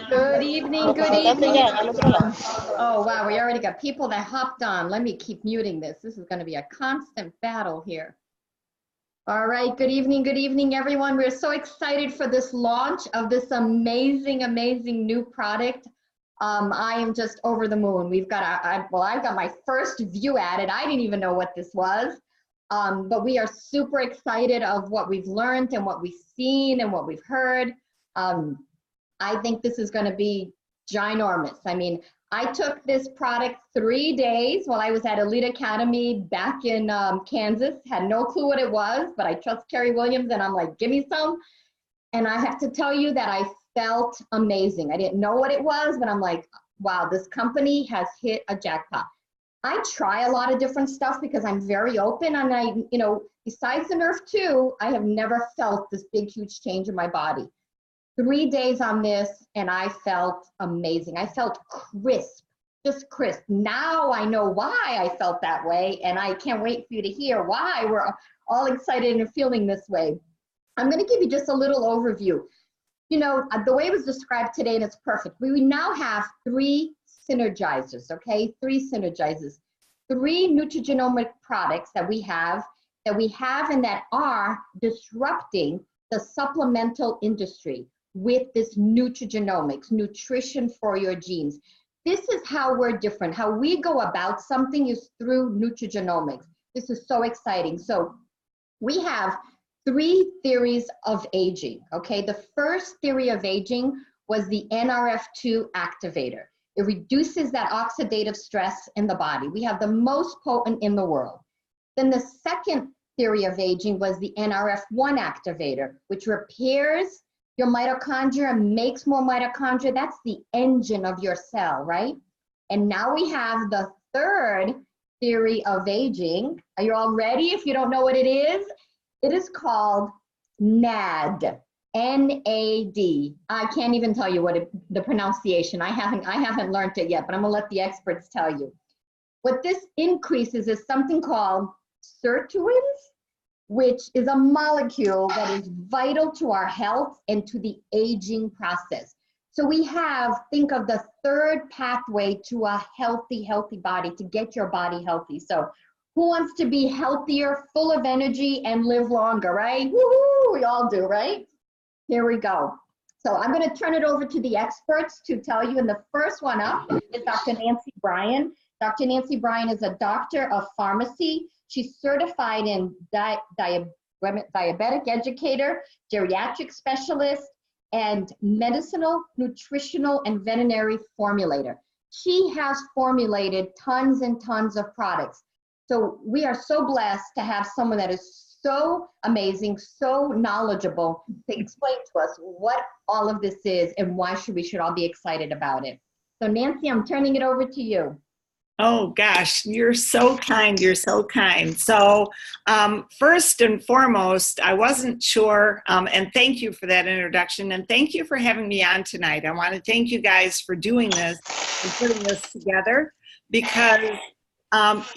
Good evening, good evening. Oh, wow, we already got people that hopped on. Let me keep muting this. This is going to be a constant battle here. All right, good evening, everyone. We're so excited for this launch of this amazing, amazing new product. I am just over the moon. We've got, well, I've got my first view at it. I didn't even know what this was, but we are super excited of what we've learned and what we've seen and what we've heard. I think this is going to be ginormous. I mean, I took this product 3 days while I was at Elite Academy back in Kansas. Had no clue what it was, but I trust Carrie Williams, and I'm like, give me some. And I have to tell you that I felt amazing. I didn't know what it was, but I'm like, wow, this company has hit a jackpot. I try a lot of different stuff because I'm very open, and I, you know, besides the Nerve 2, I have never felt this big, huge change in my body. 3 days on this, and I felt amazing. I felt crisp, just crisp. Now I know why I felt that way, and I can't wait for you to hear why we're all excited and feeling this way. I'm going to give you just a little overview. You know, the way it was described today, and it's perfect. We now have 3 synergizers, okay? 3 synergizers. 3 nutrigenomic products that we have and that are disrupting the supplemental industry with this nutrigenomics, nutrition for your genes. This is how we're different. How we go about something is through nutrigenomics. This is so exciting. So we have 3 theories of aging, okay? The first theory of aging was the NRF2 activator. It reduces that oxidative stress in the body. We have the most potent in the world. Then the second theory of aging was the NRF1 activator, which repairs your mitochondria, makes more mitochondria. That's the engine of your cell, right? And now we have the third theory of aging. Are you all ready? If you don't know what it is called NAD, N-A-D. I can't even tell you what the pronunciation. I haven't learned it yet, but I'm gonna let the experts tell you. What this increases is something called sirtuins, which is a molecule that is vital to our health and to the aging process. So we have, think of the third pathway to a healthy body, to get your body healthy. So who wants to be healthier, full of energy, and live longer, right? Woohoo, we all do, right? Here we go. So I'm gonna turn it over to the experts to tell you, and the first one up is Dr. Nancy Bryan. Dr. Nancy Bryan is a doctor of pharmacy. She's certified in diabetic educator, geriatric specialist, and medicinal, nutritional, and veterinary formulator. She has formulated tons and tons of products. So we are so blessed to have someone that is so amazing, so knowledgeable to explain to us what all of this is and why we should all be excited about it. So Nancy, I'm turning it over to you. Oh gosh, you're so kind. You're so kind. So first and foremost, I wasn't sure, and thank you for that introduction, and thank you for having me on tonight. I want to thank you guys for doing this and putting this together, because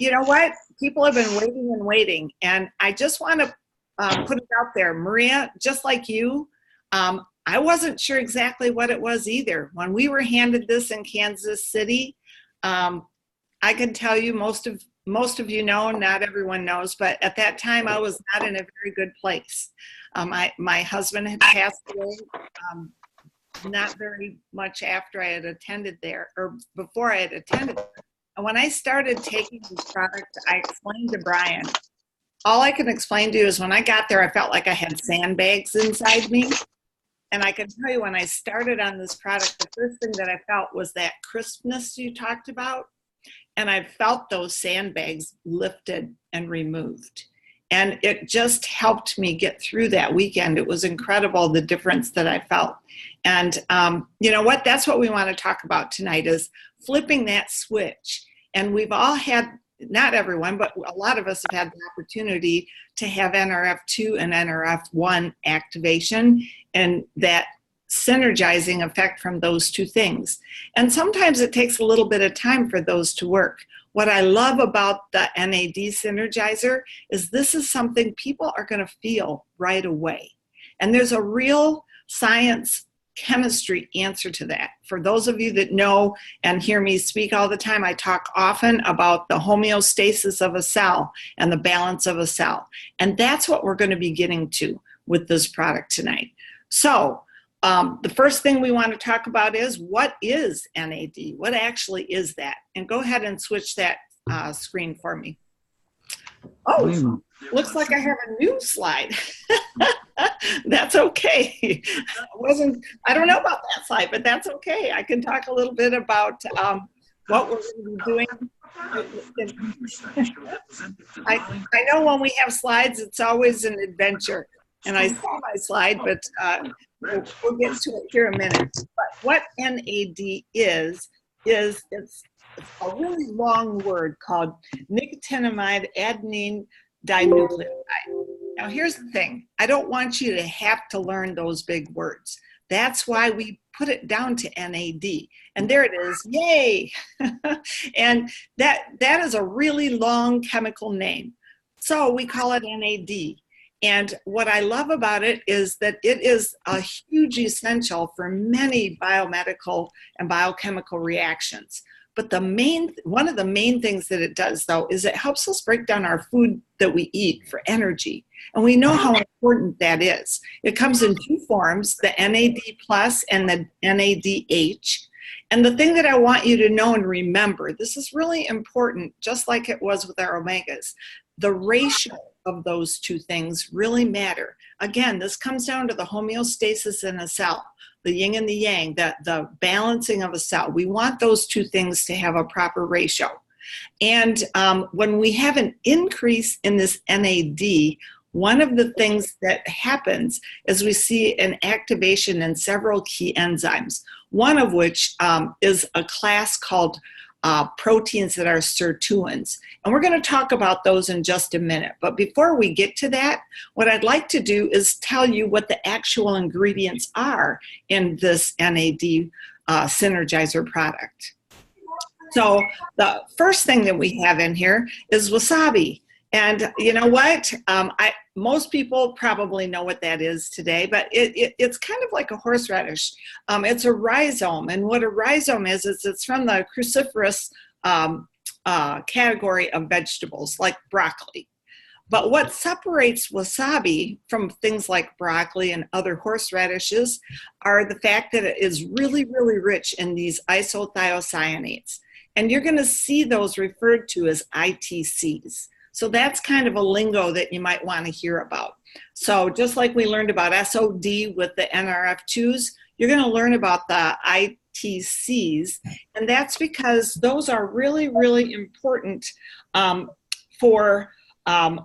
you know what? People have been waiting and waiting, and I just want to put it out there. Maria, just like you, I wasn't sure exactly what it was either. When we were handed this in Kansas City, I can tell you, most of you know, not everyone knows, but at that time I was not in a very good place. My husband had passed away not very much after I had attended there, or before I had attended there. And when I started taking this product, I explained to Brian, all I can explain to you is when I got there, I felt like I had sandbags inside me. And I can tell you, when I started on this product, the first thing that I felt was that crispness you talked about. And I felt those sandbags lifted and removed. And it just helped me get through that weekend. It was incredible, the difference that I felt. And you know what? That's what we want to talk about tonight, is flipping that switch. And we've all had, not everyone, but a lot of us have had the opportunity to have NRF2 and NRF1 activation, and that synergizing effect from those two things. And sometimes it takes a little bit of time for those to work. What I love about the NAD synergizer is this is something people are going to feel right away. And there's a real science chemistry answer to that. For those of you that know and hear me speak all the time, I talk often about the homeostasis of a cell and the balance of a cell. And that's what we're going to be getting to with this product tonight. So the first thing we want to talk about is, what is NAD? What actually is that? And go ahead and switch that screen for me. Oh, looks like I have a new slide. That's okay. I don't know about that slide, but that's okay. I can talk a little bit about what we're going to be doing. I know when we have slides, it's always an adventure. And I saw my slide, but we'll get to it here in a minute. But what NAD is it's a really long word called nicotinamide adenine dinucleotide. Now, here's the thing. I don't want you to have to learn those big words. That's why we put it down to NAD. And there it is. Yay! And that is a really long chemical name. So we call it NAD. And what I love about it is that it is a huge essential for many biomedical and biochemical reactions. But one of the main things that it does, though, is it helps us break down our food that we eat for energy. And we know how important that is. It comes in two forms, the NAD plus and the NADH. And the thing that I want you to know and remember, this is really important, just like it was with our omegas, the ratio of those two things really matter. Again, this comes down to the homeostasis in a cell, the yin and the yang, the balancing of a cell. We want those two things to have a proper ratio. And when we have an increase in this NAD, one of the things that happens is we see an activation in several key enzymes, one of which is a class called proteins that are sirtuins. And we're going to talk about those in just a minute. But before we get to that, what I'd like to do is tell you what the actual ingredients are in this NAD Synergizer product. So the first thing that we have in here is wasabi. And you know what? Most people probably know what that is today, but it's kind of like a horseradish. It's a rhizome, and what a rhizome is it's from the cruciferous category of vegetables, like broccoli. But what separates wasabi from things like broccoli and other horseradishes are the fact that it is really, really rich in these isothiocyanates. And you're going to see those referred to as ITCs. So that's kind of a lingo that you might want to hear about. So just like we learned about SOD with the NRF2s, you're going to learn about the ITCs. And that's because those are really, really important for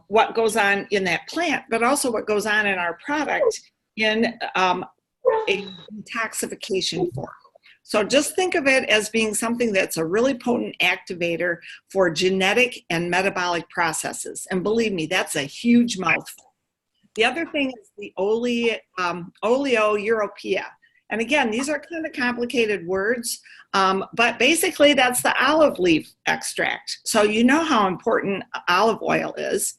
what goes on in that plant, but also what goes on in our product in a detoxification form. So just think of it as being something that's a really potent activator for genetic and metabolic processes. And believe me, that's a huge mouthful. The other thing is the oleoeuropea. And again, these are kind of complicated words, but basically that's the olive leaf extract. So you know how important olive oil is.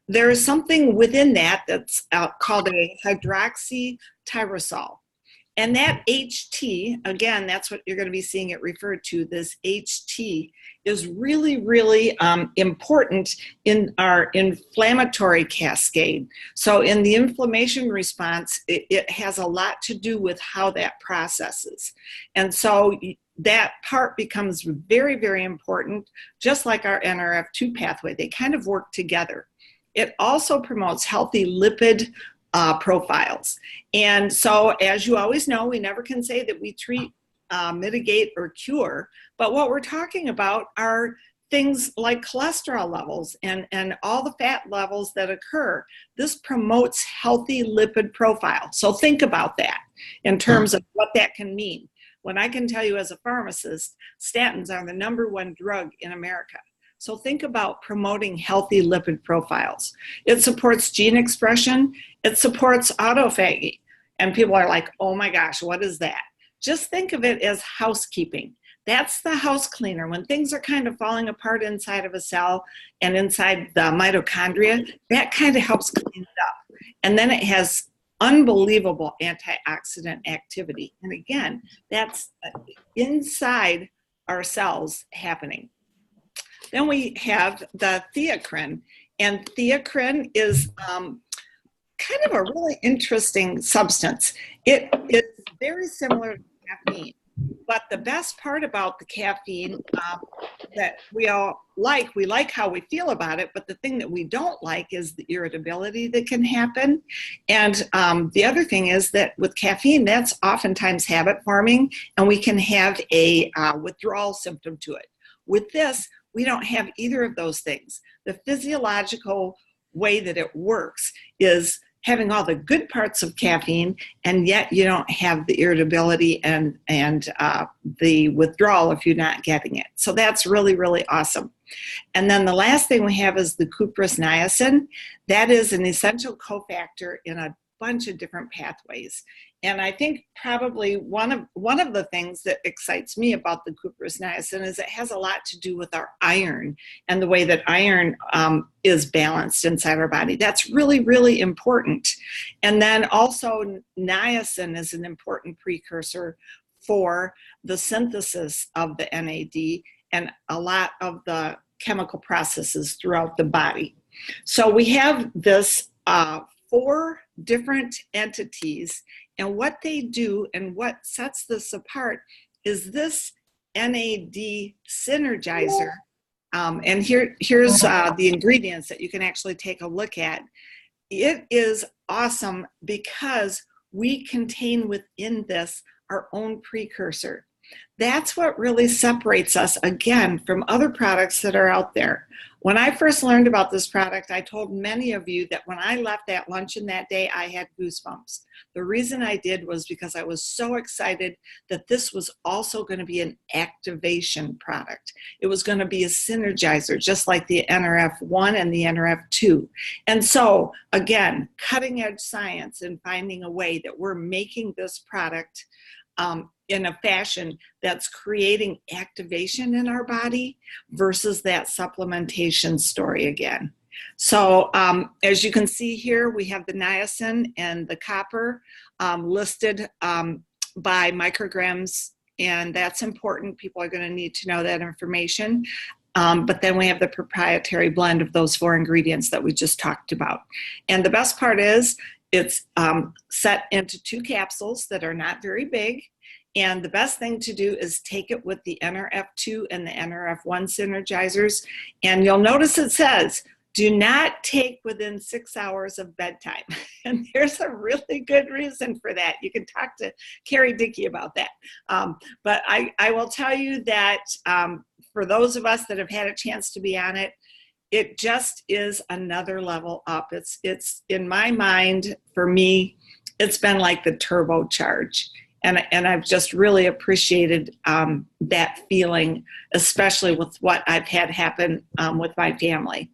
There is something within that that's called a hydroxytyrosol. And that HT, again, that's what you're going to be seeing it referred to, this HT, is really, really important in our inflammatory cascade. So in the inflammation response, it has a lot to do with how that processes. And so that part becomes very, very important, just like our NRF2 pathway. They kind of work together. It also promotes healthy lipid profiles. And so, as you always know, we never can say that we treat, mitigate, or cure, but what we're talking about are things like cholesterol levels and all the fat levels that occur. This promotes healthy lipid profile. So think about that in terms of what that can mean. When I can tell you as a pharmacist, statins are the #1 drug in America. So think about promoting healthy lipid profiles. It supports gene expression. It supports autophagy. And people are like, oh my gosh, what is that? Just think of it as housekeeping. That's the house cleaner. When things are kind of falling apart inside of a cell and inside the mitochondria, that kind of helps clean it up. And then it has unbelievable antioxidant activity. And again, that's inside our cells happening. Then we have the theacrine, and theacrine is kind of a really interesting substance. It is very similar to caffeine, but the best part about the caffeine that we like how we feel about it, but the thing that we don't like is the irritability that can happen. And the other thing is that with caffeine, that's oftentimes habit forming, and we can have a withdrawal symptom to it. With this, we don't have either of those things. The physiological way that it works is having all the good parts of caffeine, and yet you don't have the irritability and the withdrawal if you're not getting it. So that's really, really awesome. And then the last thing we have is the cuprous niacin. That is an essential cofactor in a bunch of different pathways. And I think probably one of the things that excites me about the cuprous niacin is it has a lot to do with our iron and the way that iron is balanced inside our body. That's really, really important. And then also niacin is an important precursor for the synthesis of the NAD and a lot of the chemical processes throughout the body. So we have this 4 different entities, and what they do and what sets this apart is this NAD synergizer. And here's the ingredients that you can actually take a look at. It is awesome because we contain within this our own precursor. That's what really separates us, again, from other products that are out there. When I first learned about this product, I told many of you that when I left that luncheon that day, I had goosebumps. The reason I did was because I was so excited that this was also going to be an activation product. It was going to be a synergizer, just like the NRF1 and the NRF2. And so, again, cutting edge science and finding a way that we're making this product in a fashion that's creating activation in our body versus that supplementation story again. So as you can see here, we have the niacin and the copper listed by micrograms, and that's important. People are going to need to know that information. But then we have the proprietary blend of those 4 ingredients that we just talked about. And the best part is it's set into 2 capsules that are not very big. And the best thing to do is take it with the NRF2 and the NRF1 synergizers. And you'll notice it says, do not take within 6 hours of bedtime. And there's a really good reason for that. You can talk to Carrie Dickey about that. But I will tell you that for those of us that have had a chance to be on it, it just is another level up. It's in my mind, for me, it's been like the turbocharge. And I've just really appreciated that feeling, especially with what I've had happen with my family.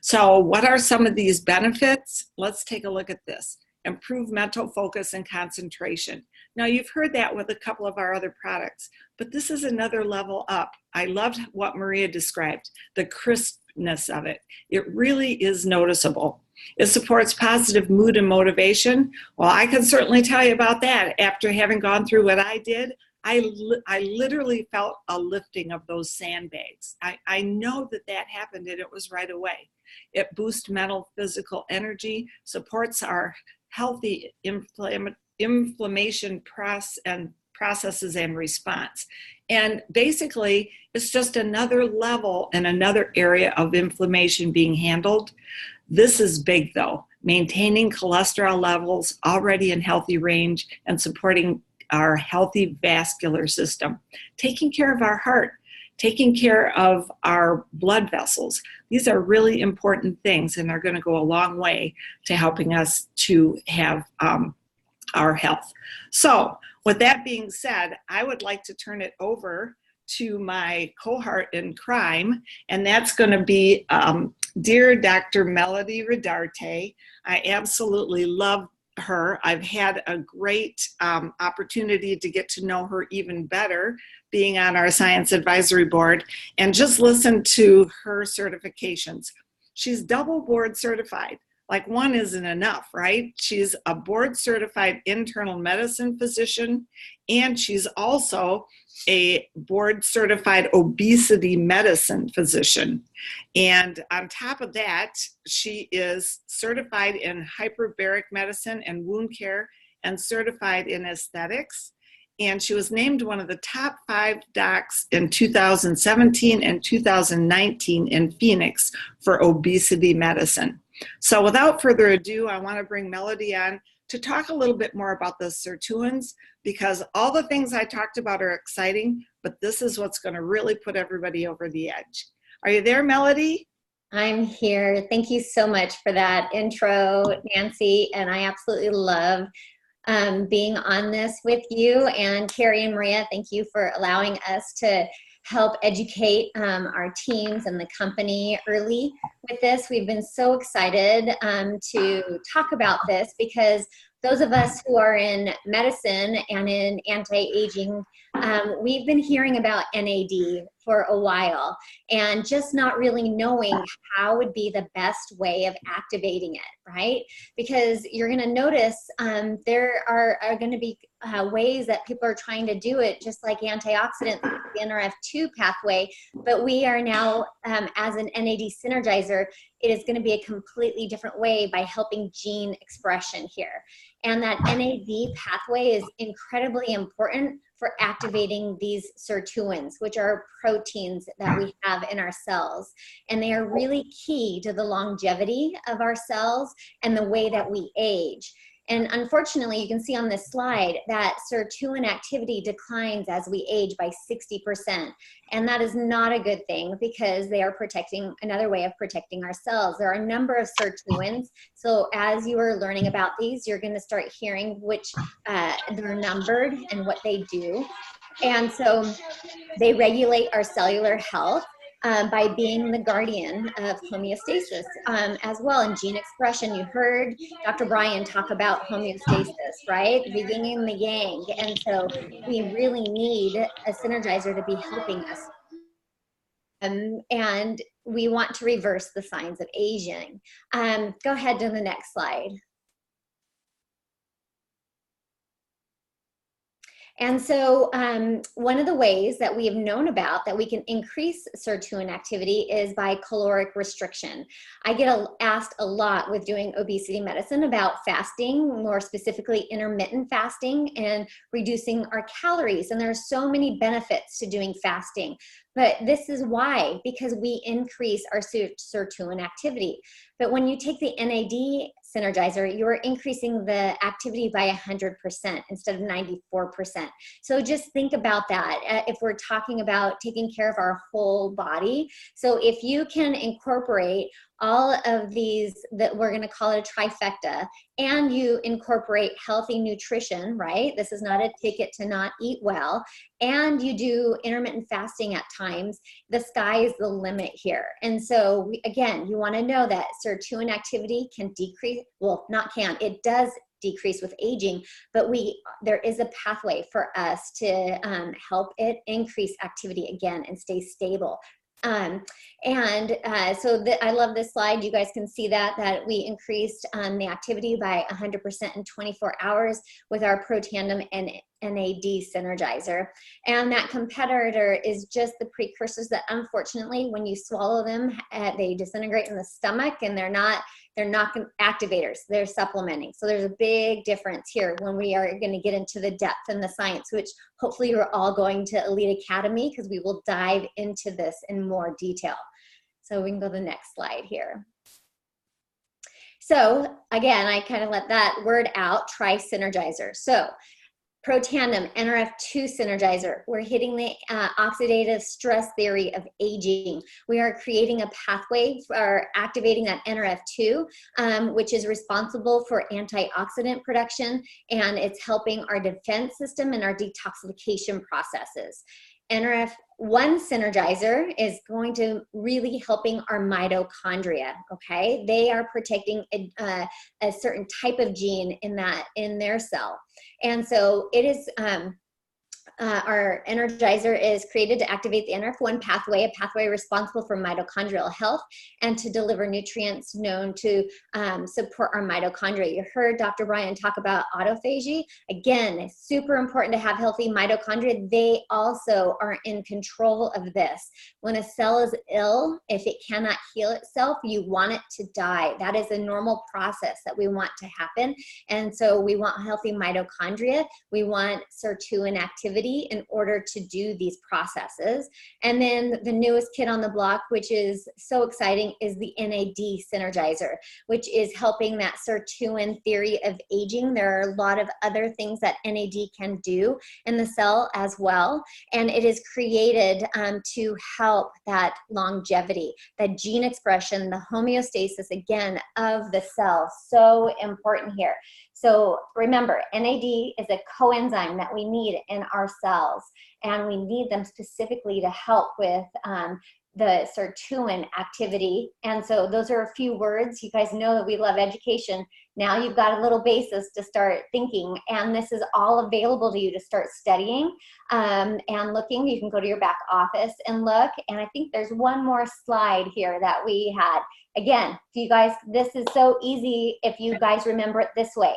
So what are some of these benefits? Let's take a look at this. Improve mental focus and concentration. Now, you've heard that with a couple of our other products, but this is another level up. I loved what Maria described, the crispness of it. It really is noticeable. It supports positive mood and motivation. Well, I can certainly tell you about that. After having gone through what I did, I literally felt a lifting of those sandbags. I know that happened, and it was right away. It boosts mental, physical energy, supports our healthy inflammation processes and response. And basically, it's just another level and another area of inflammation being handled. This is big, though, maintaining cholesterol levels already in healthy range and supporting our healthy vascular system, taking care of our heart, taking care of our blood vessels. These are really important things, and they're going to go a long way to helping us to have our health. So with that being said, I would like to turn it over to my cohort in crime, and that's going to be dear Dr. Melody Rodarte. I absolutely love her. I've had a great opportunity to get to know her even better, being on our science advisory board, and just listen to her certifications. She's double board certified, like one isn't enough, right? She's a board certified internal medicine physician, and she's also a board certified obesity medicine physician. And on top of that, she is certified in hyperbaric medicine and wound care and certified in aesthetics. And she was named one of the top 5 docs in 2017 and 2019 in Phoenix for obesity medicine. So without further ado, I want to bring Melody on to talk a little bit more about the sirtuins, because all the things I talked about are exciting, but this is what's going to really put everybody over the edge. Are you there, Melody? I'm here. Thank you so much for that intro, Nancy, and I absolutely love being on this with you. And Carrie and Maria, thank you for allowing us to help educate our teams and the company early with this. We've been so excited to talk about this, because those of us who are in medicine and in anti-aging, we've been hearing about NAD for a while and just not really knowing how would be the best way of activating it, right? Because you're going to notice there are going to be ways that people are trying to do it, just like antioxidants, the NRF2 pathway, but we are now, as an NAD synergizer, it is going to be a completely different way by helping gene expression here. And that NAD pathway is incredibly important for activating these sirtuins, which are proteins that we have in our cells. And they are really key to the longevity of our cells and the way that we age. And unfortunately, you can see on this slide that sirtuin activity declines as we age by 60%. And that is not a good thing, because they are protecting, another way of protecting our cells. There are a number of sirtuins. So as you are learning about these, you're going to start hearing which they're numbered and what they do. And so they regulate our cellular health by being the guardian of homeostasis as well. And gene expression, you heard Dr. Brian talk about homeostasis, right? The yin and the yang. And so we really need a synergizer to be helping us. And we want to reverse the signs of aging. Go ahead to the next slide. And so one of the ways that we have known about that we can increase sirtuin activity is by caloric restriction. I get asked a lot with doing obesity medicine about fasting, more specifically intermittent fasting and reducing our calories. And there are so many benefits to doing fasting. But this is why, because we increase our sirtuin activity. But when you take the NAD synergizer, you're increasing the activity by 100% instead of 94%. So just think about that if we're talking about taking care of our whole body. So if you can incorporate all of these, that we're going to call it a trifecta, and you incorporate healthy nutrition, right? This is not a ticket to not eat well, and you do intermittent fasting at times, the sky is the limit here. And so again, you want to know that sirtuin activity can decrease, well, not can, it does decrease with aging, but there is a pathway for us to help it increase activity again and stay stable. I love this slide. You guys can see that we increased the activity by 100% in 24 hours with our Protandim and NAD synergizer. And that competitor is just the precursors that, unfortunately, when you swallow them, they disintegrate in the stomach, and they're not activators, they're supplementing. So there's a big difference here when we are going to get into the depth and the science, which hopefully you're all going to Elite Academy, because we will dive into this in more detail. So we can go to the next slide here. So again, I kind of let that word out, tri-synergizer. So Protandim, NRF2 synergizer. We're hitting the oxidative stress theory of aging. We are creating a pathway for activating that NRF2, which is responsible for antioxidant production, and it's helping our defense system and our detoxification processes. NRF1 synergizer is going to really helping our mitochondria, okay? They are protecting a certain type of gene in their cell. And so it is our energizer is created to activate the NRF1 pathway, a pathway responsible for mitochondrial health and to deliver nutrients known to support our mitochondria. You heard Dr. Brian talk about autophagy. Again, it's super important to have healthy mitochondria. They also are in control of this. When a cell is ill, if it cannot heal itself, you want it to die. That is a normal process that we want to happen. And so we want healthy mitochondria. We want sirtuin activity in order to do these processes. And then the newest kid on the block, which is so exciting, is the NAD synergizer, which is helping that sirtuin theory of aging. There are a lot of other things that NAD can do in the cell as well. And it is created to help that longevity, that gene expression, the homeostasis, again, of the cell. So important here. So remember, NAD is a coenzyme that we need in our cells, and we need them specifically to help with the sirtuin activity. And so those are a few words. You guys know that we love education. Now you've got a little basis to start thinking, and this is all available to you to start studying and looking. You can go to your back office and look, and I think there's one more slide here that we had. Again, if you guys, this is so easy if you guys remember it this way.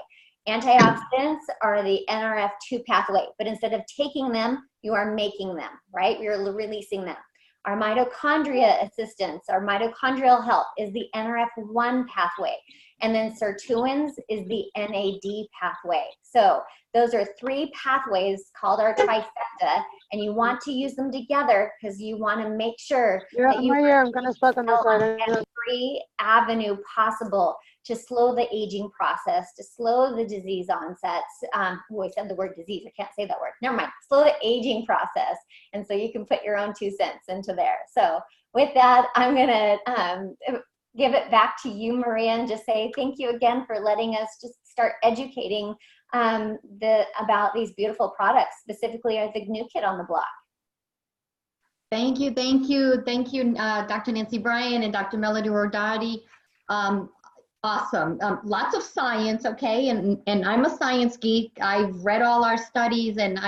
Antioxidants are the NRF2 pathway, but instead of taking them, you are making them, right? You're releasing them. Our mitochondria assistance, our mitochondrial health is the NRF1 pathway. And then sirtuins is the NAD pathway. So those are three pathways called our trifecta, and you want to use them together because you want to make sure that you I'm gonna start on the side. every avenue possible to slow the aging process, to slow the disease onsets. I said the word disease, I can't say that word. Never mind, slow the aging process. And so you can put your own 2 cents into there. So with that, I'm gonna give it back to you, Maria, and just say thank you again for letting us just start educating about these beautiful products, specifically the new kid on the block. Thank you, Dr. Nancy Bryan and Dr. Melody Rodati. Awesome, lots of science, okay, and I'm a science geek. I've read all our studies, and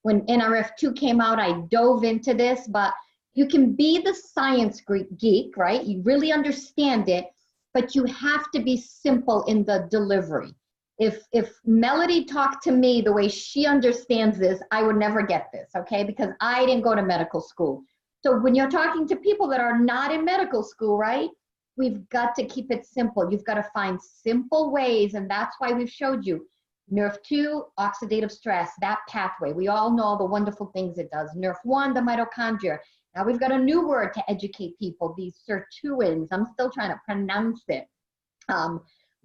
when NRF2 came out, I dove into this, but you can be the science geek, right? You really understand it, but you have to be simple in the delivery. If Melody talked to me the way she understands this, I would never get this, okay? Because I didn't go to medical school. So when you're talking to people that are not in medical school, right? We've got to keep it simple. You've got to find simple ways, and that's why we've showed you NRF2, oxidative stress, that pathway. We all know the wonderful things it does. NRF1, the mitochondria. Now we've got a new word to educate people, these sirtuins. I'm still trying to pronounce it.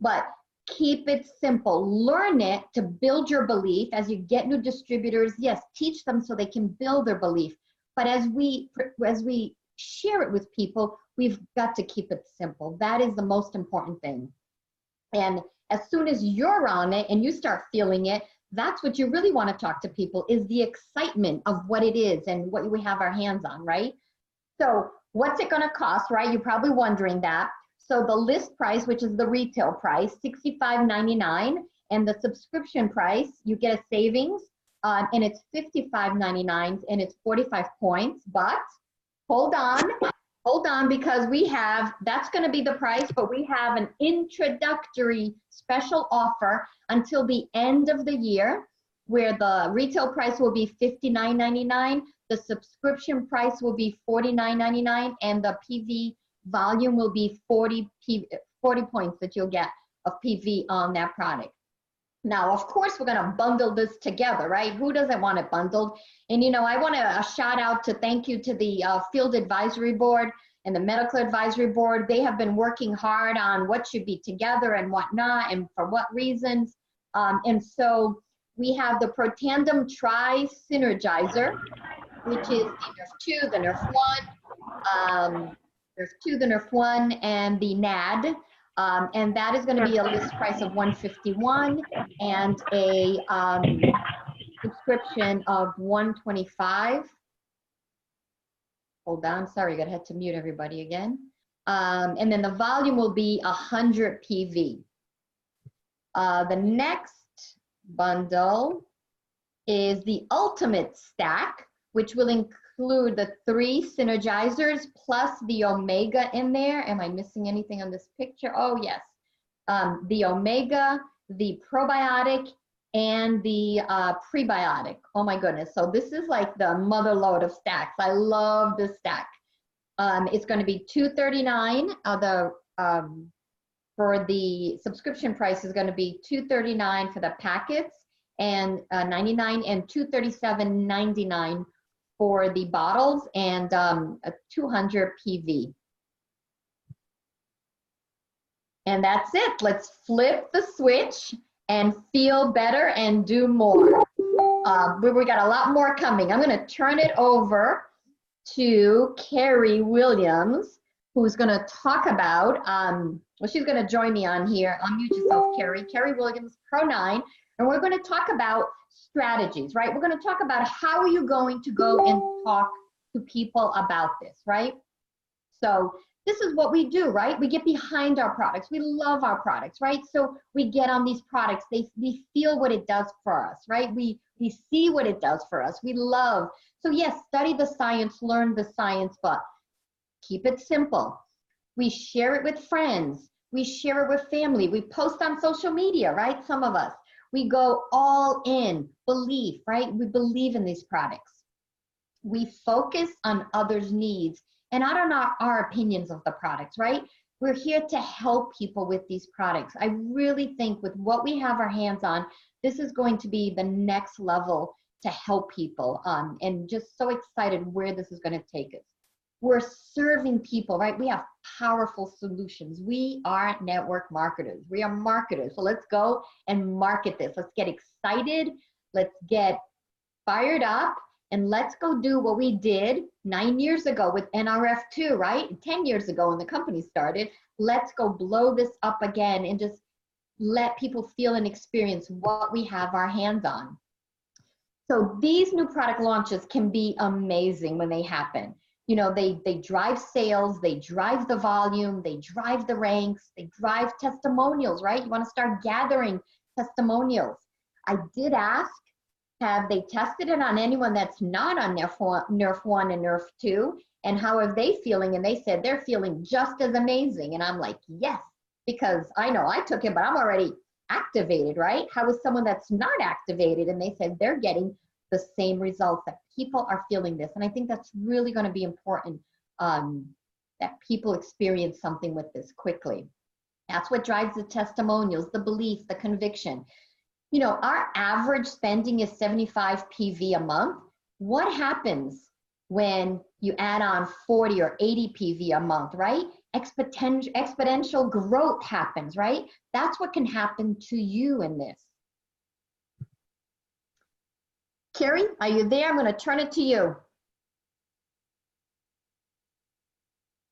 But keep it simple. Learn it to build your belief. As you get new distributors, yes, teach them so they can build their belief. But as we share it with people, we've got to keep it simple. That is the most important thing. And as soon as you're on it and you start feeling it, that's what you really want to talk to people, is the excitement of what it is and what we have our hands on, right? So what's it going to cost, right? You're probably wondering that. So the list price, which is the retail price, $65.99, and the subscription price, you get a savings, and it's $55.99, and it's 45 points. But hold on, because we have, that's going to be the price, but we have an introductory special offer until the end of the year, where the retail price will be $59.99, the subscription price will be $49.99, and the PV volume will be 40 points that you'll get of PV on that product. Now, of course, we're going to bundle this together, right? Who doesn't want it bundled? And, you know, I want to shout out to thank you to the Field Advisory Board and the Medical Advisory Board. They have been working hard on what should be together and what not, and for what reasons. And so we have the Protandem Tri-Synergizer, which is the NRF2, the NRF1, NRF2, the NRF1, and the NAD. And that is going to be a list price of $151 and a subscription of $125. Hold on, sorry, I had to mute everybody again. And then the volume will be 100 PV. The next bundle is the ultimate stack, which will include the 3 synergizers plus the omega in there. Am I missing anything on this picture? Oh, yes. The omega, the probiotic, and the prebiotic. Oh my goodness. So this is like the mother load of stacks. I love this stack. It's going to be $239. For the subscription price is going to be $239 for the packets and $99 and $237.99 for the bottles and a 200 PV. And that's it. Let's flip the switch and feel better and do more. We got a lot more coming. I'm going to turn it over to Carrie Williams, who's going to talk about, well, she's going to join me on here. Unmute yourself, Carrie. Carrie Williams, Pro 9. And we're going to talk about strategies, right? We're going to talk about how are you going to go and talk to people about this, right? So this is what we do, right? We get behind our products. We love our products, right? So we get on these products. We feel what it does for us, right? We see what it does for us. We love. So yes, study the science, learn the science, but keep it simple. We share it with friends. We share it with family. We post on social media, right? Some of us. We go all in, belief, right? We believe in these products. We focus on others' needs and not on our opinions of the products, right? We're here to help people with these products. I really think with what we have our hands on, this is going to be the next level to help people, and just so excited where this is going to take us. We're serving people, right? We have powerful solutions. We are network marketers. We are marketers. So let's go and market this. Let's get excited. Let's get fired up. And let's go do what we did 9 years ago with NRF2, right? 10 years ago when the company started. Let's go blow this up again and just let people feel and experience what we have our hands on. So these new product launches can be amazing when they happen. You know, they drive sales, they drive the volume, they drive the ranks, they drive testimonials, right? You want to start gathering testimonials. I did ask, have they tested it on anyone that's not on NRF 1 and NRF 2? And how are they feeling? And they said they're feeling just as amazing. And I'm like, yes, because I know I took it, but I'm already activated, right? How is someone that's not activated? And they said they're getting the same results, that people are feeling this. And I think that's really going to be important, that people experience something with this quickly. That's what drives the testimonials, the belief, the conviction. You know, our average spending is 75 PV a month. What happens when you add on 40 or 80 PV a month, right? Exponential growth happens, right? That's what can happen to you in this. Carrie, are you there? I'm going to turn it to you.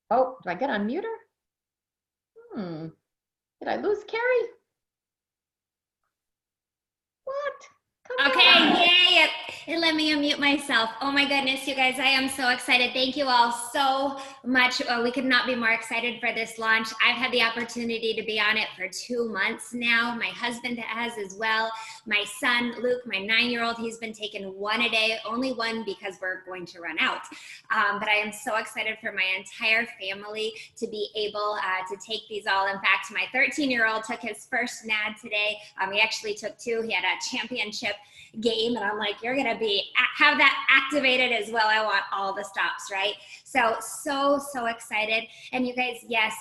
Oh, do I get unmute her? Did I lose Carrie? What? Come Okay, on. yay, it let me unmute myself. Oh my goodness, you guys, I am so excited. Thank you all so much. We could not be more excited for this launch. I've had the opportunity to be on it for 2 months now. My husband has as well. My son, Luke, my 9-year-old, he's been taking one a day, only one because we're going to run out. But I am so excited for my entire family to be able to take these all. In fact, my 13-year-old took his first NAD today. He actually took 2. He had a championship game, and I'm like, you're gonna have that activated as well. I want all the stops, right? So excited. And you guys, yes,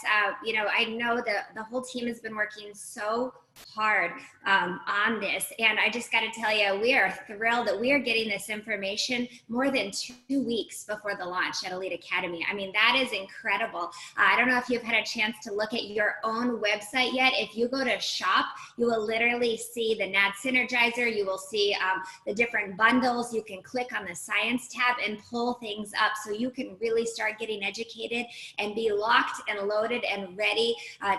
you know, I know the whole team has been working so hard on this, and I just got to tell you, we are thrilled that we are getting this information more than 2 weeks before the launch at Elite Academy. I mean, that is incredible. I don't know if you've had a chance to look at your own website yet. If you go to shop, you will literally see the NAD Synergizer. You will see the different bundles. You can click on the science tab and pull things up so you can really start getting educated and be locked and loaded and ready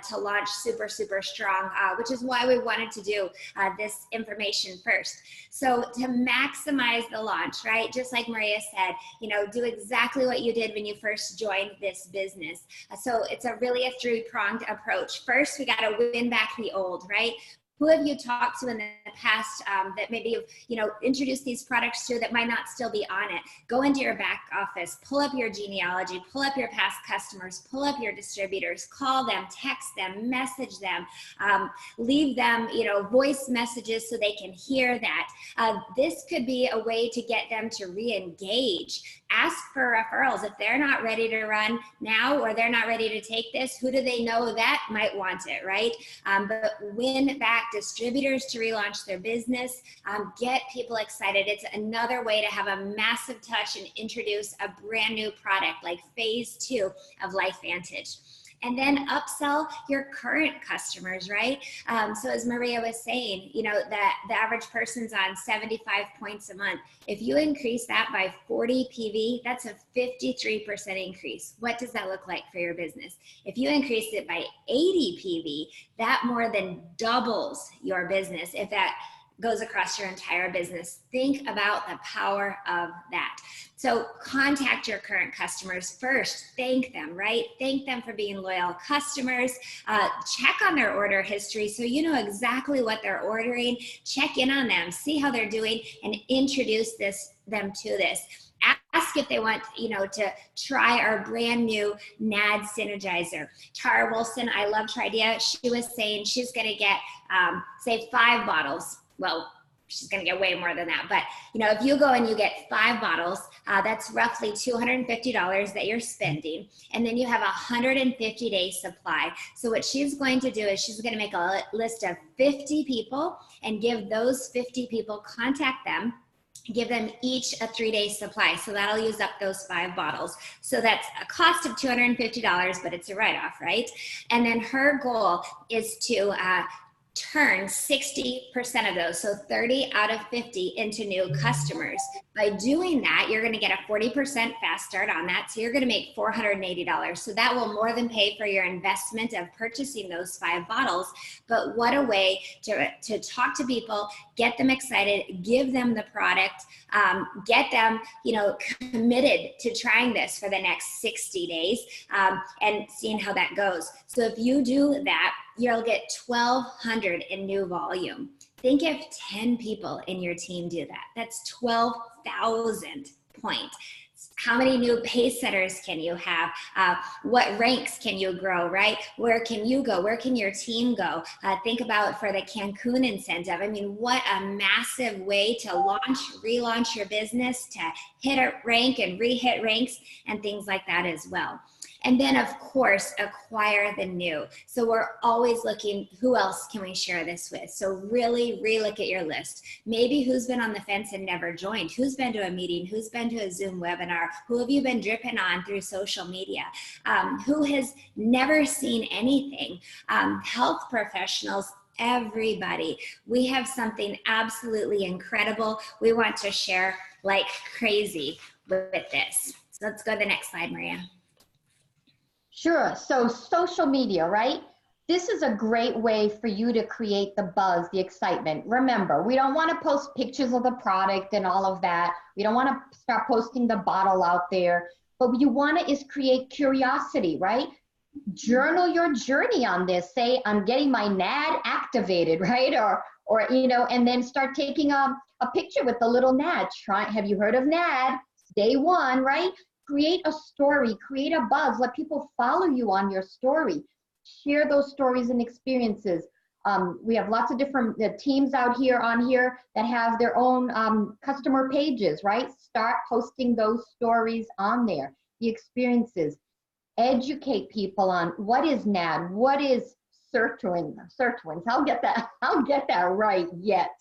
to launch super strong, which is why we wanted to do this information first. So to maximize the launch, right? Just like Maria said, you know, do exactly what you did when you first joined this business. So it's really a 3-pronged approach. First, we got to win back the old, right? Who have you talked to in the past that maybe you've, introduced these products to that might not still be on it? Go into your back office, pull up your genealogy, pull up your past customers, pull up your distributors, call them, text them, message them, leave them, voice messages so they can hear that. This could be a way to get them to re-engage. Ask for referrals. If they're not ready to run now or they're not ready to take this, who do they know that might want it, right? But win back distributors to relaunch their business, get people excited. It's another way to have a massive touch and introduce a brand new product like phase 2 of LifeVantage. And then upsell your current customers, right? So as Maria was saying, that the average person's on 75 points a month. If you increase that by 40 PV, that's a 53% increase. What does that look like for your business? If you increase it by 80 PV, that more than doubles your business. If that goes across your entire business, think about the power of that. So contact your current customers first. Thank them, right? Thank them for being loyal customers. Check on their order history so you know exactly what they're ordering. Check in on them, see how they're doing, and introduce them to this. Ask if they want, to try our brand new NAD Synergizer. Tara Wilson, I love her idea. She was saying she's going to get, say, 5 bottles. Well, she's going to get way more than that. But, if you go and you get 5 bottles, that's roughly $250 that you're spending. And then you have a 150-day supply. So what she's going to do is she's going to make a list of 50 people and give those 50 people, contact them, give them each a 3-day supply. So that'll use up those 5 bottles. So that's a cost of $250, but it's a write-off, right? And then her goal is to turn 60% of those, so 30 out of 50 into new customers. By doing that, you're going to get a 40% fast start on that. So you're going to make $480. So that will more than pay for your investment of purchasing those 5 bottles. But what a way to talk to people, get them excited, give them the product, get them, committed to trying this for the next 60 days and seeing how that goes. So if you do that, you'll get 1,200 in new volume. Think if 10 people in your team do that. That's 12,000 points. How many new pace setters can you have? What ranks can you grow, right? Where can you go? Where can your team go? Think about for the Cancun incentive. I mean, what a massive way to relaunch your business, to hit a rank and re-hit ranks and things like that as well. And then, of course, acquire the new. So we're always looking, who else can we share this with? So really relook at your list. Maybe who's been on the fence and never joined? Who's been to a meeting? Who's been to a Zoom webinar? Who have you been dripping on through social media? Who has never seen anything? Health professionals, everybody. We have something absolutely incredible we want to share like crazy with this. So let's go to the next slide, Maria. Sure. So social media, right? This is a great way for you to create the buzz, the excitement. Remember, we don't want to post pictures of the product and all of that. We don't want to start posting the bottle out there. But what you want to is create curiosity, right? Journal your journey on this. Say, I'm getting my NAD activated, right? Or and then start taking a picture with the little NAD. Have you heard of NAD? It's day 1, right? Create a story, create a buzz, let people follow you on your story. Share those stories and experiences. We have lots of different teams out here that have their own customer pages, right? Start posting those stories on there, the experiences. Educate people on what is NAD, what is sirtuins. I'll get that right yet.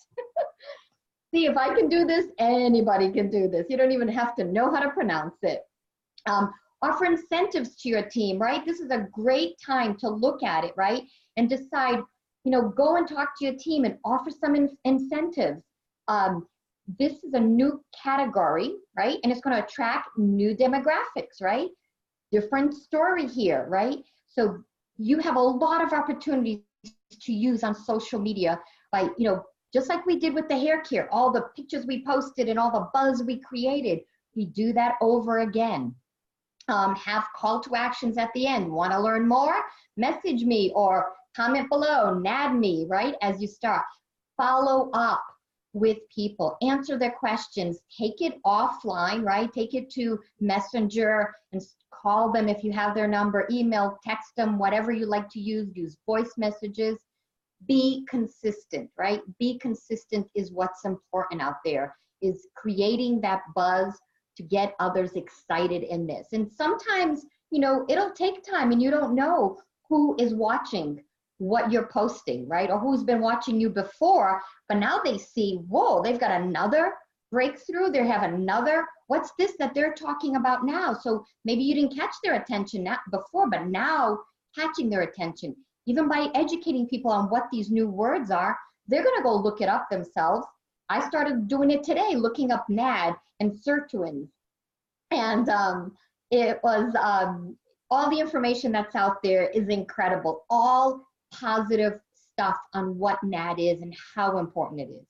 See, if I can do this, anybody can do this. You don't even have to know how to pronounce it. Offer incentives to your team, right? This is a great time to look at it, right? And decide, go and talk to your team and offer some incentives. This is a new category, right? And it's going to attract new demographics, right? Different story here, right? So you have a lot of opportunities to use on social media by, just like we did with the hair care, all the pictures we posted and all the buzz we created, we do that over again. Have call to actions at the end. Want to learn more? Message me or Comment below, NAD me, right? As you start. Follow up with people, answer their questions, take it offline, right? Take it to Messenger and call them if you have their number, email, text them, whatever you like to use voice messages. Be consistent, right? Be consistent is what's important out there, is creating that buzz to get others excited in this. And sometimes, you know, it'll take time and you don't know who is watching what you're posting, right? Or who's been watching you before, but now they see, whoa, they've got another breakthrough. They have another, what's this that they're talking about now? So maybe you didn't catch their attention before, but now catching their attention, even by educating people on what these new words are, they're gonna go look it up themselves. I started doing it today, looking up NAD and sirtuins. And it was, all the information that's out there is incredible. All positive stuff on what NAD is and how important it is.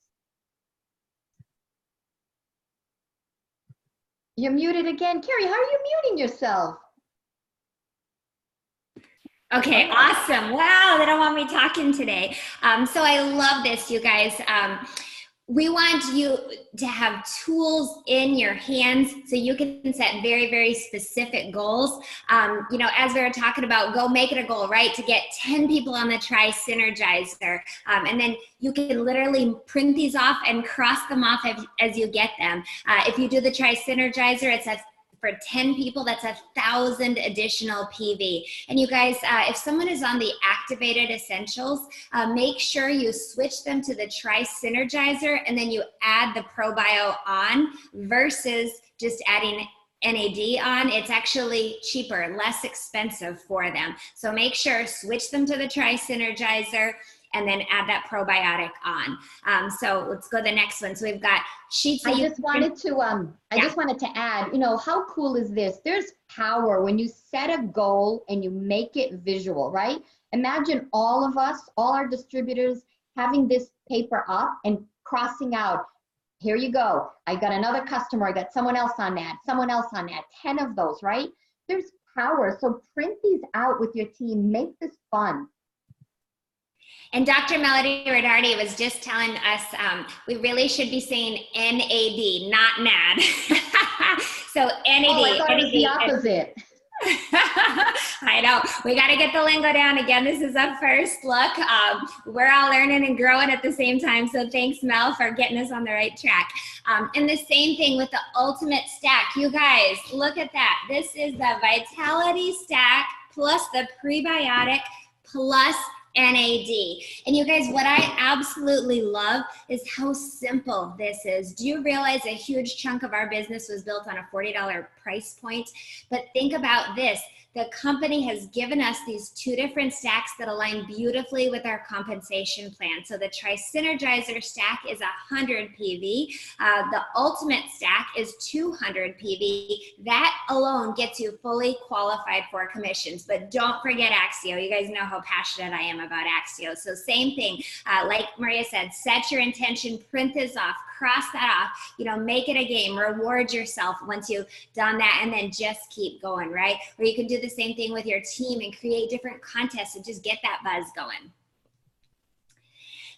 You're muted again. Carrie, how are you muting yourself? Okay, awesome. Wow, they don't want me talking today. So I love this, you guys. We want you to have tools in your hands so you can set very, very specific goals. You know, as we were talking about, go make it a goal, right? To get 10 people on the Try Synergizer. And then you can literally print these off and cross them off as you get them. If you do the Try Synergizer, it says for 10 people, that's 1,000 additional PV. And you guys, if someone is on the activated essentials, make sure you switch them to the Try Synergizer and then you add the ProBio on versus just adding NAD on. It's actually cheaper, less expensive for them. So make sure, switch them to the Try Synergizer and then add that probiotic on. So let's go to the next one. So we've got sheets. I just wanted to add, you know, how cool is this? There's power when you set a goal and you make it visual, right? Imagine all of us, all our distributors having this paper up and crossing out. Here you go. I got another customer. I got someone else on that, someone else on that, 10 of those, right? There's power. So print these out with your team. Make this fun. And Dr. Melody Rodardi was just telling us we really should be saying NAD, not NAD. So NAD. Oh, I thought it was the opposite. I know. We got to get the lingo down again. This is a first look. We're all learning and growing at the same time. So thanks, Mel, for getting us on the right track. And the same thing with the ultimate stack. You guys, look at that. This is the Vitality Stack plus the prebiotic plus NAD. And you guys, what I absolutely love is how simple this is. Do you realize a huge chunk of our business was built on a $40 price point? But think about this. The company has given us these two different stacks that align beautifully with our compensation plan. So the Try Synergizer stack is 100 PV. The Ultimate stack is 200 PV. That alone gets you fully qualified for commissions. But don't forget Axio. You guys know how passionate I am about Axio. So same thing, like Maria said, set your intention, print this off, cross that off, you know, make it a game, reward yourself once you've done that, and then just keep going, right? Or you can do the same thing with your team and create different contests and just get that buzz going.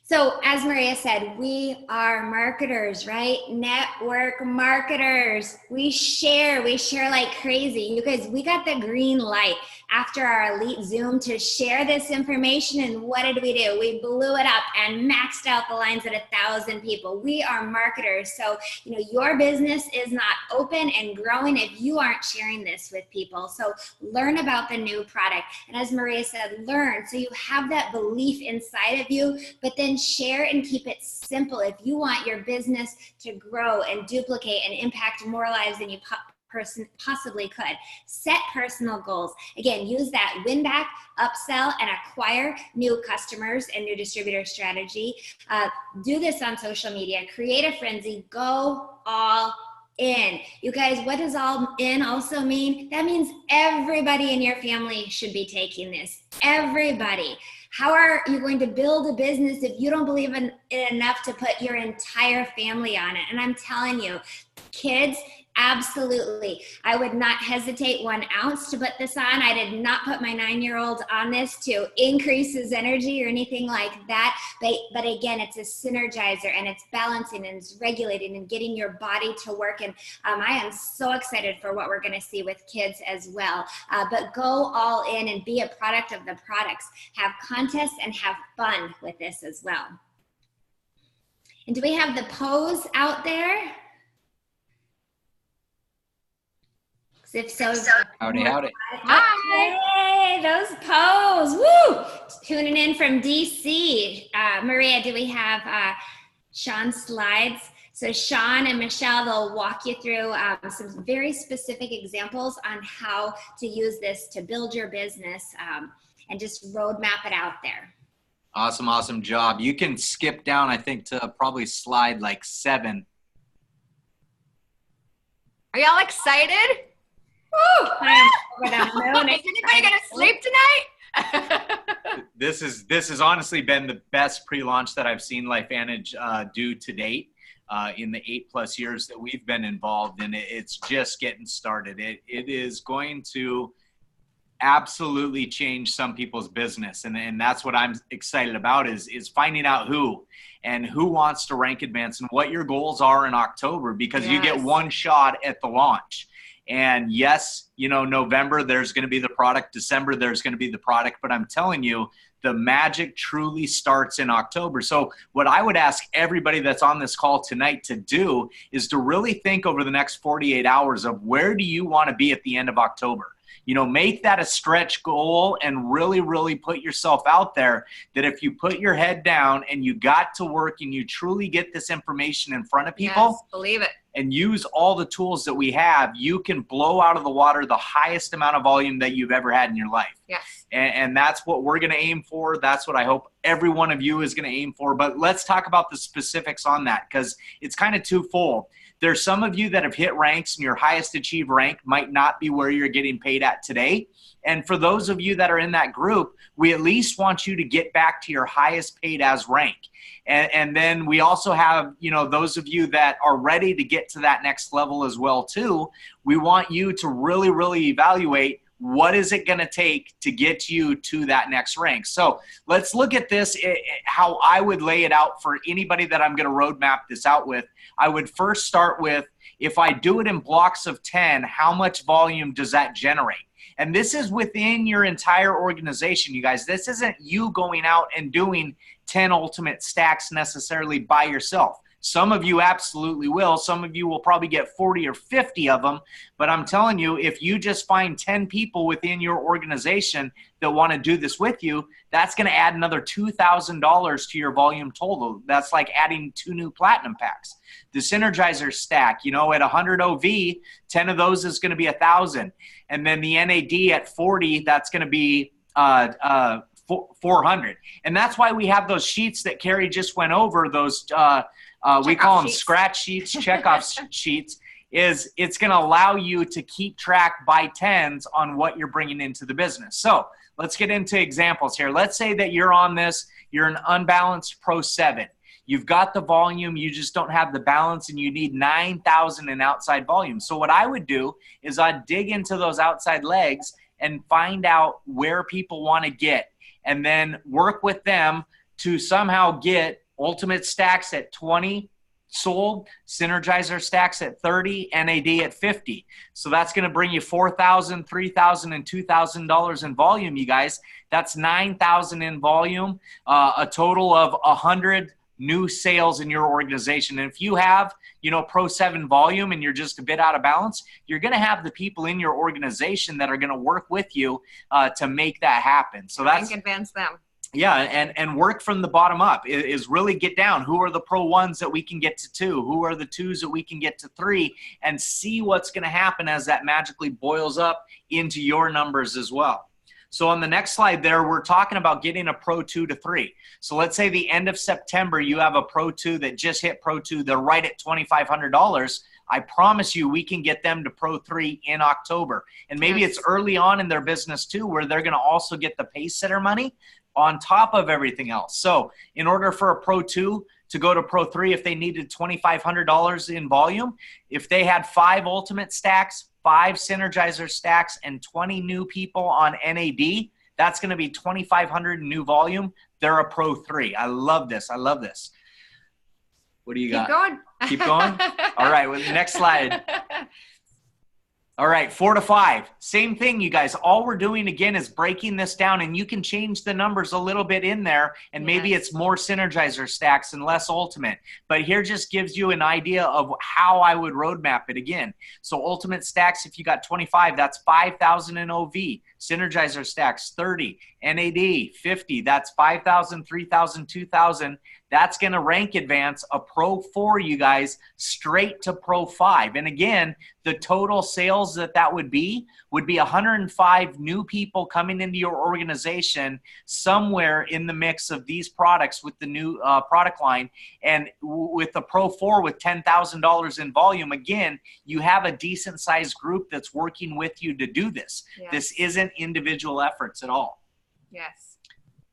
So as Maria said, we are marketers, right? Network marketers. We share like crazy. You guys, we got the green light after our elite Zoom to share this information. And what did we do? We blew it up and maxed out the lines at 1,000 people. We are marketers. So, you know, your business is not open and growing if you aren't sharing this with people. So learn about the new product. And as Maria said, learn so you have that belief inside of you, but then share and keep it simple. If you want your business to grow and duplicate and impact more lives than you possibly could, set personal goals. Again, use that win back, upsell, and acquire new customers and new distributor strategy. Do this on social media. Create a frenzy. Go all in. You guys, what does all in also mean? That means everybody in your family should be taking this. Everybody. How are you going to build a business if you don't believe in it enough to put your entire family on it? And I'm telling you, kids, Absolutely. I would not hesitate 1 ounce to put this on. I did not put my 9-year-old on this to increase his energy or anything like that. But again, it's a synergizer, and it's balancing and it's regulating and getting your body to work. And I am so excited for what we're going to see with kids as well. But go all in and be a product of the products. Have contests and have fun with this as well. And do we have the pose out there? If so, howdy, howdy. Hi. Hey, those pose. Woo! Tuning in from DC. Maria, do we have Sean's slides? So Sean and Michelle, they'll walk you through some very specific examples on how to use this to build your business and just roadmap it out there. Awesome job. You can skip down, I think, to probably slide like 7. Are y'all excited? Woo! I am over the moon. Is anybody gonna sleep tonight? This has honestly been the best pre-launch that I've seen LifeVantage do to date in the 8+ years that we've been involved in it. It's just getting started. It is going to absolutely change some people's business, and that's what I'm excited about is finding out who wants to rank advance and what your goals are in October, because you get one shot at the launch. And yes, you know, November, there's going to be the product. December, there's going to be the product. But I'm telling you, the magic truly starts in October. So what I would ask everybody that's on this call tonight to do is to really think over the next 48 hours of where do you want to be at the end of October? You know, make that a stretch goal and really, really put yourself out there that if you put your head down and you got to work and you truly get this information in front of people. Yes, believe it. And use all the tools that we have, you can blow out of the water the highest amount of volume that you've ever had in your life. Yes. And that's what we're going to aim for. That's what I hope every one of you is going to aim for. But let's talk about the specifics on that, because it's kind of twofold. There's some of you that have hit ranks, and your highest achieved rank might not be where you're getting paid at today. And for those of you that are in that group, we at least want you to get back to your highest paid as rank. And then we also have, you know, those of you that are ready to get to that next level as well too. We want you to really, really evaluate what is it going to take to get you to that next rank. So let's look at this, how I would lay it out for anybody that I'm going to roadmap this out with. I would first start with, if I do it in blocks of 10, how much volume does that generate? And this is within your entire organization, you guys. This isn't you going out and doing 10 ultimate stacks necessarily by yourself. Some of you absolutely will. Some of you will probably get 40 or 50 of them. But I'm telling you, if you just find 10 people within your organization that want to do this with you, that's going to add another $2,000 to your volume total. That's like adding 2 new platinum packs. The Synergizer stack, you know, at 100 OV, 10 of those is going to be 1,000. And then the NAD at 40, that's going to be 400. And that's why we have those sheets that Carrie just went over, those we call them scratch sheets, checkoff sheets. It's going to allow you to keep track by tens on what you're bringing into the business. So let's get into examples here. Let's say that you're on this, you're an unbalanced Pro 7. You've got the volume, you just don't have the balance, and you need 9,000 in outside volume. So what I would do is I'd dig into those outside legs and find out where people want to get, and then work with them to somehow get ultimate stacks at 20 sold, Synergizer stacks at 30, NAD at 50. So that's going to bring you $4,000, $3,000, and $2,000 in volume, you guys. That's 9,000 in volume, a total of 100 new sales in your organization. And if you have, you know, Pro 7 volume and you're just a bit out of balance, you're going to have the people in your organization that are going to work with you to make that happen. So that's advance them. Yeah, and work from the bottom up is really get down. Who are the Pro 1s that we can get to 2? Who are the 2s that we can get to 3? And see what's going to happen as that magically boils up into your numbers as well. So on the next slide there, we're talking about getting a Pro 2 to 3. So let's say the end of September, you have a Pro 2 that just hit Pro 2. They're right at $2,500. I promise you we can get them to Pro 3 in October. And maybe it's early on in their business too, where they're going to also get the pace setter money on top of everything else. So in order for a Pro 2 to go to Pro 3 if they needed $2,500 in volume. If they had 5 Ultimate stacks, 5 Synergizer stacks, and 20 new people on NAD, that's going to be $2,500 in new volume. They're a Pro 3. I love this. I love this. What do you got? Keep going. Keep going? All right, well, next slide. All right, 4 to 5. Same thing, you guys. All we're doing, again, is breaking this down, and you can change the numbers a little bit in there, and maybe it's more Synergizer stacks and less Ultimate. But here just gives you an idea of how I would roadmap it again. So Ultimate stacks, if you got 25, that's 5,000 in OV. Synergizer stacks, 30. NAD, 50. That's 5,000, 3,000, 2,000. That's going to rank advance a Pro 4, you guys, straight to Pro 5. And again, the total sales that would be 105 new people coming into your organization somewhere in the mix of these products with the new product line. And with the Pro 4 with $10,000 in volume, again, you have a decent sized group that's working with you to do this. Yes. This isn't individual efforts at all. Yes.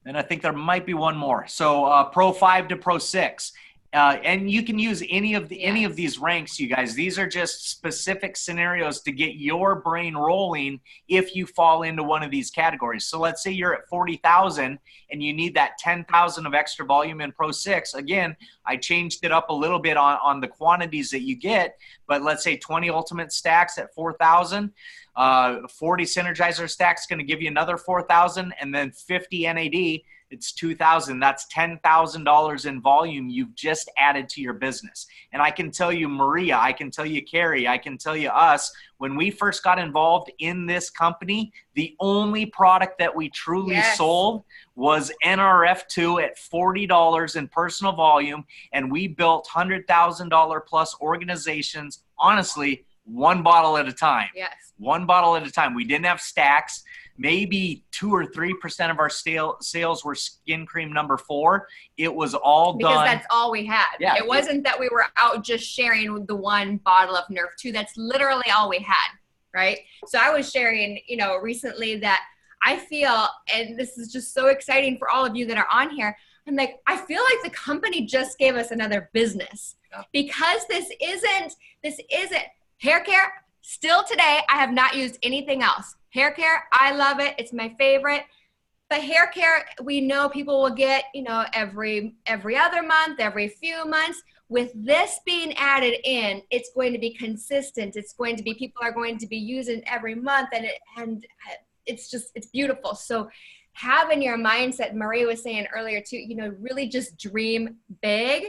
And I think there might be one more. So Pro 5 to Pro 6. And you can use any of these ranks, you guys. These are just specific scenarios to get your brain rolling if you fall into one of these categories. So let's say you're at 40,000 and you need that 10,000 of extra volume in Pro 6. Again, I changed it up a little bit on the quantities that you get, but let's say 20 Ultimate stacks at 4,000. 40 Synergizer stacks going to give you another 4,000, and then 50 NAD, it's 2,000. That's $10,000 in volume you've just added to your business. And I can tell you, Maria, I can tell you, Carrie, I can tell you us, when we first got involved in this company, the only product that we truly sold was NRF2 at $40 in personal volume, and we built $100,000 plus organizations, honestly, one bottle at a time. Yes. One bottle at a time. We didn't have stacks. Maybe 2 or 3% of our sales were Skin Cream number 4. It was all done. Because that's all we had. Yeah, it wasn't that we were out just sharing the one bottle of Nerf 2. That's literally all we had, right? So I was sharing, recently that I feel, and this is just so exciting for all of you that are on here, I'm like, I feel like the company just gave us another business. Yeah. Because this isn't hair care. Still today, I have not used anything else. Hair care, I love it. It's my favorite. But hair care, we know people will get, every other month, every few months. With this being added in, it's going to be consistent. It's going to be, people are going to be using every month, and it's beautiful. So having your mindset, Maria was saying earlier too, really just dream big.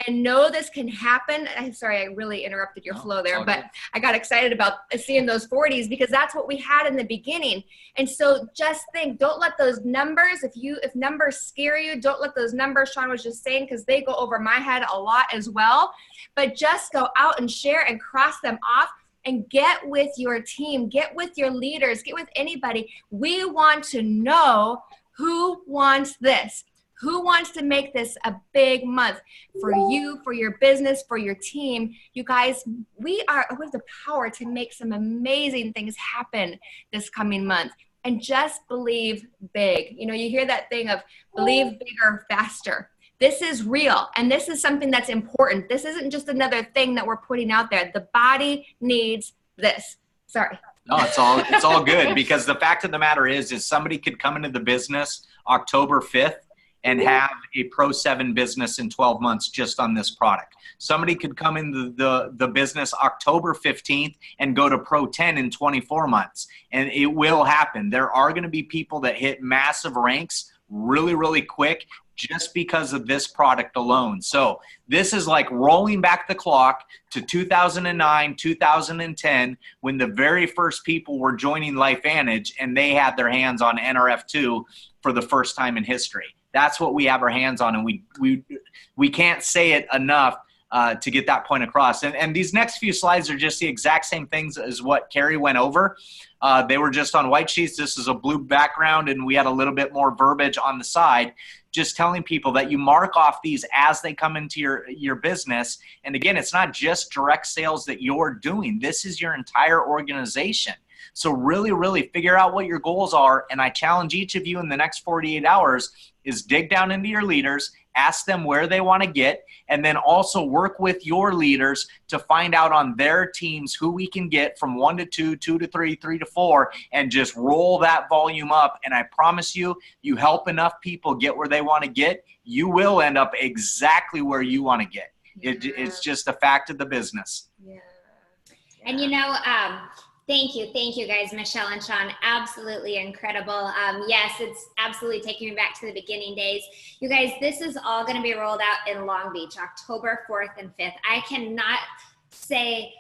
And know this can happen. I'm sorry, I really interrupted your flow there, but I got excited about seeing those 40s because that's what we had in the beginning. And so just think, don't let those numbers, if numbers scare you, don't let those numbers, Sean was just saying, because they go over my head a lot as well. But just go out and share and cross them off and get with your team, get with your leaders, get with anybody. We want to know who wants this. Who wants to make this a big month for you, for your business, for your team? You guys, we have the power to make some amazing things happen this coming month. And just believe big. You hear that thing of believe bigger, faster. This is real, and this is something that's important. This isn't just another thing that we're putting out there. The body needs this. Sorry. No, it's all good, because the fact of the matter is somebody could come into the business October 5th and have a Pro 7 business in 12 months just on this product. Somebody could come into the business October 15th and go to Pro 10 in 24 months. And it will happen. There are going to be people that hit massive ranks really, really quick just because of this product alone. So this is like rolling back the clock to 2009, 2010, when the very first people were joining LifeVantage and they had their hands on NRF2 for the first time in history. That's what we have our hands on, and we can't say it enough to get that point across. And these next few slides are just the exact same things as what Carrie went over. They were just on white sheets. This is a blue background, and we had a little bit more verbiage on the side, just telling people that you mark off these as they come into your business. And again, it's not just direct sales that you're doing. This is your entire organization. So really, really figure out what your goals are. And I challenge each of you in the next 48 hours is dig down into your leaders, ask them where they want to get, and then also work with your leaders to find out on their teams who we can get from 1 to 2, 2 to 3, 3 to 4, and just roll that volume up. And I promise you, you help enough people get where they want to get, you will end up exactly where you want to get. It's just a fact of the business. Yeah. And thank you guys, Michelle and Sean, absolutely incredible. Yes, it's absolutely taking me back to the beginning days. You guys, this is all going to be rolled out in Long Beach, October 4th and 5th. I cannot say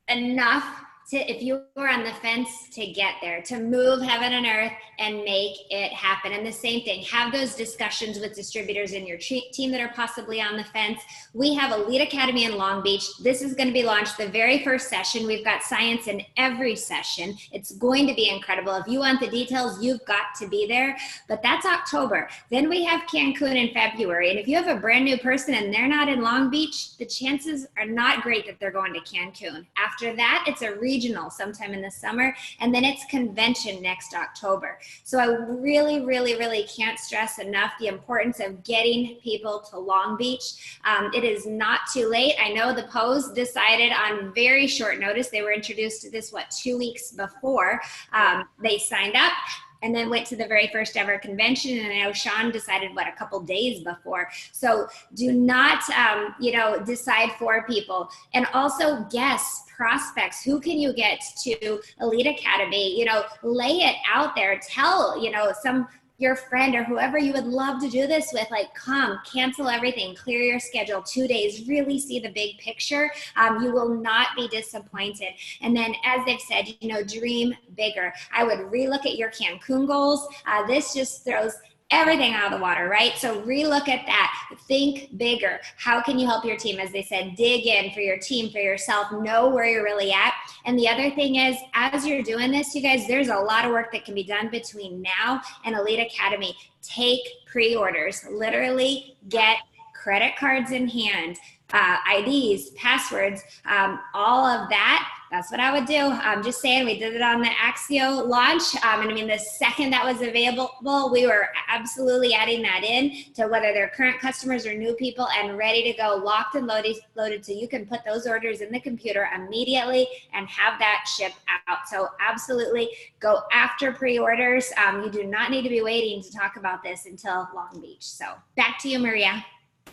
enough if you were on the fence to get there, to move heaven and earth and make it happen. And the same thing, have those discussions with distributors in your team that are possibly on the fence. We have a Lead Academy in Long Beach. This is going to be launched the very first session. We've got science in every session. It's going to be incredible. If you want the details, you've got to be there. But that's October. Then we have Cancun in February. And if you have a brand new person and they're not in Long Beach, the chances are not great that they're going to Cancun. After that, it's a regional sometime in the summer, and then it's convention next October. So I really, really, really can't stress enough the importance of getting people to Long Beach. It is not too late. I know the Pose decided on very short notice. They were introduced to this, 2 weeks before they signed up, and then went to the very first ever convention. And I know Sean decided, a couple days before. So do not, decide for people. And also guests, prospects, who can you get to Elite Academy? Lay it out there. Tell, your friend or whoever you would love to do this with, come, cancel everything, clear your schedule, 2 days, really see the big picture. You will not be disappointed. And then, as they've said, dream bigger. I would relook at your Cancun goals. This just throws everything out of the water, right? So relook at that. Think bigger. How can you help your team? As they said, dig in for your team, for yourself, know where you're really at. And the other thing is, as you're doing this, you guys, there's a lot of work that can be done between now and Elite Academy. Take pre-orders. Literally get credit cards in hand, IDs, passwords, all of that. That's what I would do. I'm just saying, we did it on the Axio launch. And the second that was available, we were absolutely adding that in to whether they're current customers or new people, and ready to go, locked and loaded, so you can put those orders in the computer immediately and have that shipped out. So absolutely go after pre-orders. You do not need to be waiting to talk about this until Long Beach. So back to you, Maria.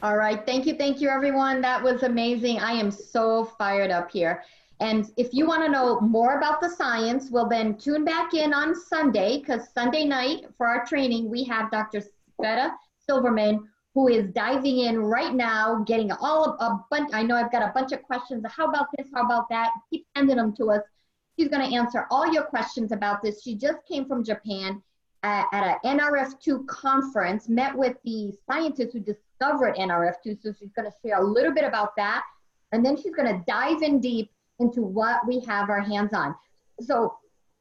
All right. Thank you, everyone. That was amazing. I am so fired up here. And if you want to know more about the science, well, then tune back in on Sunday, because Sunday night for our training, we have Dr. Sveta Silverman, who is diving in right now, getting I know I've got a bunch of questions. How about this? How about that? Keep sending them to us. She's going to answer all your questions about this. She just came from Japan at an NRF2 conference, met with the scientists who discovered NRF2. So she's going to share a little bit about that. And then she's going to dive in deep into what we have our hands on. So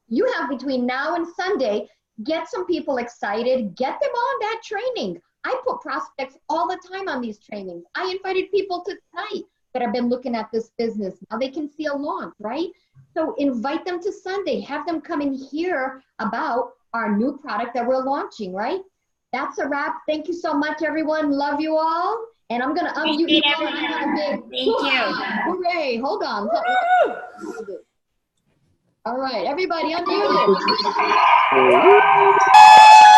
you have between now and Sunday, get some people excited, get them on that training. I put prospects all the time on these trainings. I invited people to tonight that have been looking at this business. Now they can see a launch, right? So invite them to Sunday, have them come and hear about our new product that we're launching, right? That's a wrap. Thank you so much, everyone. Love you all. And I'm going to unmute you all. Thank you. Hooray. Hold on. All right, everybody unmute it.